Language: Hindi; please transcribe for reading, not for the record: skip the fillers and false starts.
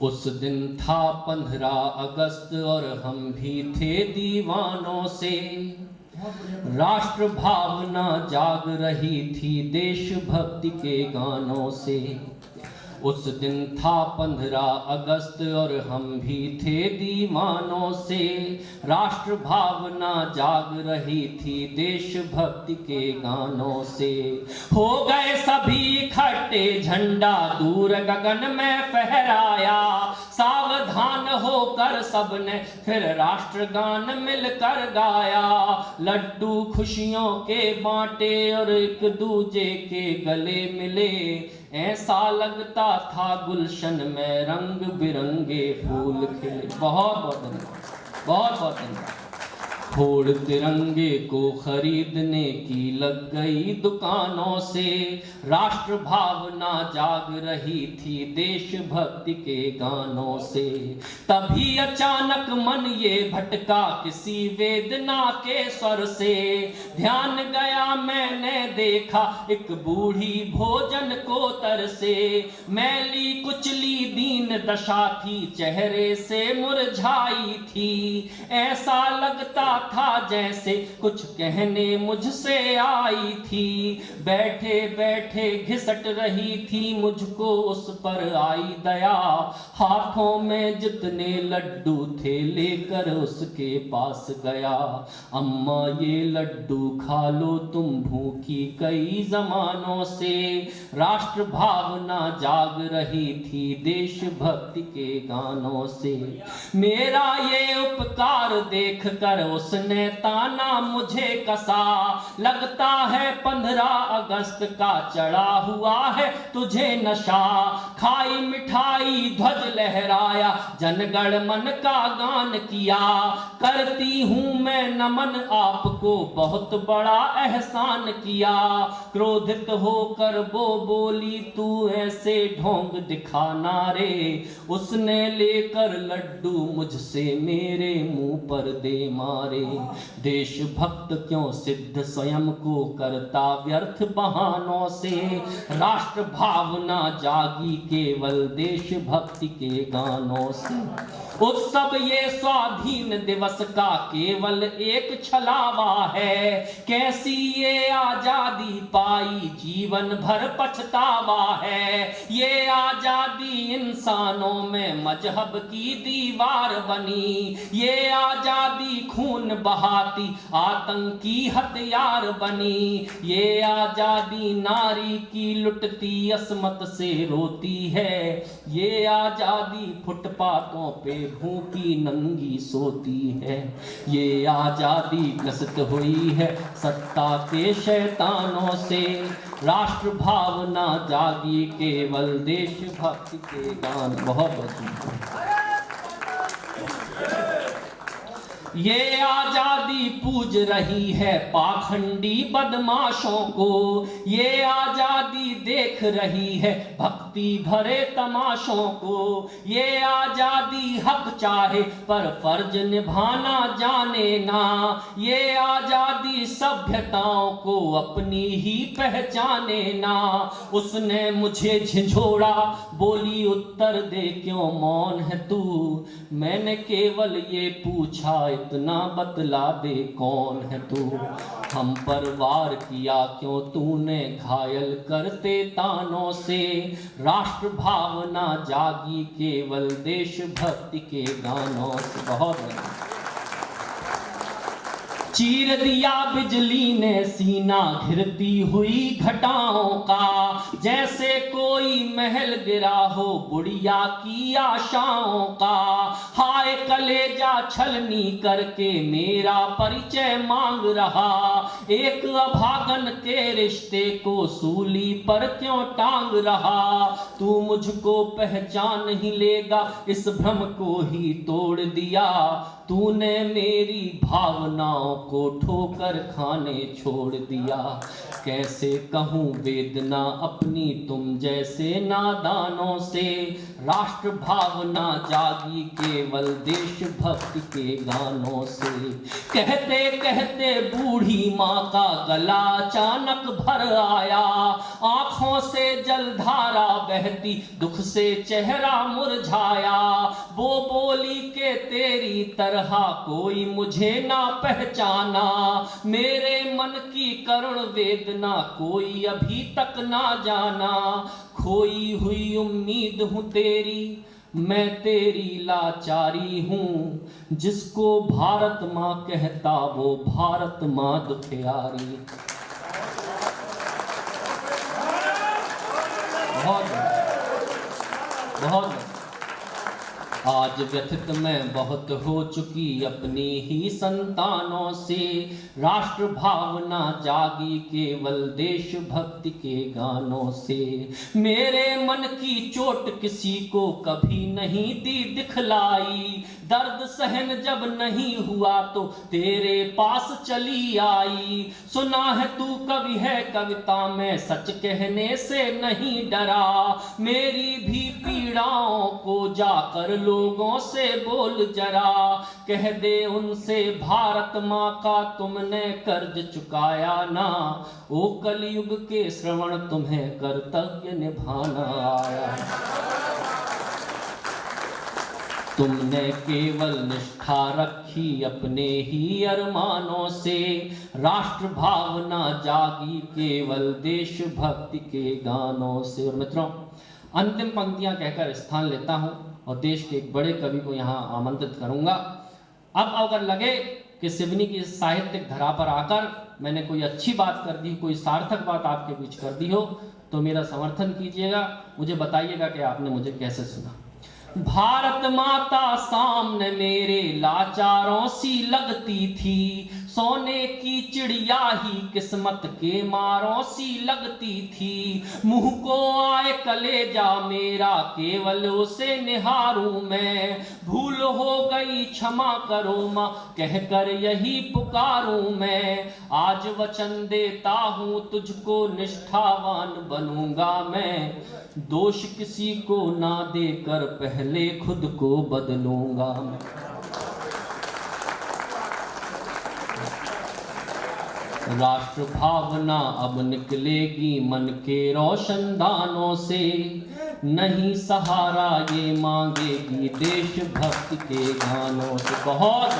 उस दिन था 15 अगस्त और हम भी थे दीवानों से, राष्ट्र भावना जाग रही थी देशभक्ति के गानों से। उस दिन था 15 अगस्त और हम भी थे दीवानों से, राष्ट्र भावना जाग रही थी देशभक्ति के गानों से। हो गए सभी इकट्ठे, झंडा दूर गगन में फहराया, सावधान होकर सबने फिर राष्ट्रगान मिलकर गाया। लड्डू खुशियों के बांटे और एक दूजे के गले मिले, ऐसा लगता था गुलशन में रंग बिरंगे फूल खिले। बहुत बहुत धन्यवाद, बहुत बहुत धन्यवाद। फोड़ तिरंगे को खरीदने की लग गई दुकानों से, राष्ट्र भावना जाग रही थी देशभक्ति के गानों से। तभी अचानक मन ये भटका किसी वेदना के स्वर से, ध्यान गया मैंने देखा एक बूढ़ी भोजन को तरसे, मैली कुचली दीन दशा थी चेहरे से मुरझाई थी, ऐसा लगता था जैसे कुछ कहने मुझसे आई थी। बैठे बैठे घिसट रही थी, मुझको उस पर आई दया, हाथों में जितने लड्डू थे लेकर उसके पास गया। अम्मा ये लड्डू खा लो तुम भूखी कई जमानों से, राष्ट्र भावना जाग रही थी देशभक्ति के गानों से। मेरा ये उपकार देख कर उसने ताना मुझे कसा, लगता है 15 अगस्त का चढ़ा हुआ है तुझे नशा। खाई मिठाई ध्वज लहराया, जनगण मन का गान किया, करती हूँ मैं नमन आपको बहुत बड़ा एहसान किया। क्रोधित होकर वो बोली तू ऐसे ढोंग दिखाना रे, उसने लेकर लड्डू मुझसे मेरे मुंह पर दे मारे। देशभक्त क्यों सिद्ध स्वयं को करता व्यर्थ बहानों से, राष्ट्र भावना जागी केवल देशभक्ति के गानों से। उत्सव ये स्वाधीन दिवस का केवल एक छलावा है, कैसी ये आजादी पाई जीवन भर पछतावा है। ये आजादी इंसानों में मजहब की दीवार बनी, ये आजादी खून बहाती आतंकी हथियार बनी, ये आजादी नारी की लुटती असमत से रोती है, ये आजादी फुटपाथों पे भूखी नंगी सोती है। ये आजादी ग्रसित हुई है सत्ता के शैतानों से, राष्ट्र भावना जागी केवल देशभक्ति के गान। बहुत ये आजादी पूज रही है पाखंडी बदमाशों को, ये आजादी देख रही है भक्ति भरे तमाशों को, ये आजादी हक चाहे पर फर्ज निभाना जाने ना, ये आजादी सभ्यताओं को अपनी ही पहचाने ना। उसने मुझे झिझोड़ा बोली उत्तर दे क्यों मौन है तू, मैंने केवल ये पूछा इतना बतला दे कौन है तू। हम पर वार किया क्यों तूने घायल करते तानों से, राष्ट्र भावना जागी केवल देशभक्ति के गानों से। बहुत चीर दिया बिजली ने सीना घिरती हुई घटाओं का, जैसे कोई महल गिरा हो बुढ़िया की आशाओं का। हाय कलेजा छलनी करके मेरा परिचय मांग रहा, एक अभागन के रिश्ते को सूली पर क्यों टांग रहा। तू मुझको पहचान ही लेगा इस भ्रम को ही तोड़ दिया, तूने मेरी भावनाओं को ठोकर खाने छोड़ दिया। कैसे कहूँ वेदना अपनी तुम जैसे नादानों से, राष्ट्र भावना जागी केवल देशभक्ति के गानों से। कहते कहते बूढ़ी माँ का गला अचानक भर आया, आंखों से जलधारा बहती, दुख से चेहरा मुरझाया। वो बोली के तेरी तरह कोई मुझे ना पहचाना, मेरे मन की करुण वेदना कोई अभी तक ना जाना। खोई हुई उम्मीद हूँ तेरी, मैं तेरी लाचारी हूँ, जिसको भारत माँ कहता वो भारत माँ दुखियारी। बहुत आज व्यथित मैं बहुत हो चुकी अपनी ही संतानों से, राष्ट्र भावना जागी केवल देशभक्ति के गानों से। मेरे मन की चोट किसी को कभी नहीं दी दिखलाई, दर्द सहन जब नहीं हुआ तो तेरे पास चली आई। सुना है तू कवि है, कविता में सच कहने से नहीं डरा, मेरी भी पीड़ाओं को जाकर लोगों से बोल जरा। कह दे उनसे भारत माँ का तुमने कर्ज चुकाया ना, ओ कलयुग के श्रवण तुम्हें कर्तव्य निभाना आया। तुमने केवल निष्ठा रखी अपने ही अरमानों से, राष्ट्र भावना जागी केवल देशभक्ति के गानों से। और मित्रों, अंतिम पंक्तियां कहकर स्थान लेता हूं और देश के एक बड़े कवि को यहाँ आमंत्रित करूंगा। अब अगर लगे कि सिवनी की साहित्यिक धरा पर आकर मैंने कोई अच्छी बात कर दी, कोई सार्थक बात आपके बीच कर दी हो, तो मेरा समर्थन कीजिएगा, मुझे बताइएगा कि आपने मुझे कैसे सुना। भारत माता सामने मेरे लाचारों सी लगती थी, सोने की चिड़िया ही किस्मत के मारों सी लगती थी। मुंह को आए कलेजा मेरा केवल उसे निहारूं मैं, भूल हो गई क्षमा करो माँ कहकर यही पुकारूं मैं। आज वचन देता हूँ तुझको निष्ठावान बनूंगा मैं, दोष किसी को ना देकर पहले खुद को बदलूंगा मैं। राष्ट्र भावना अब निकलेगी मन के रोशनदानों से, नहीं सहारा ये मांगेगी देशभक्ति के गानों से। बहुत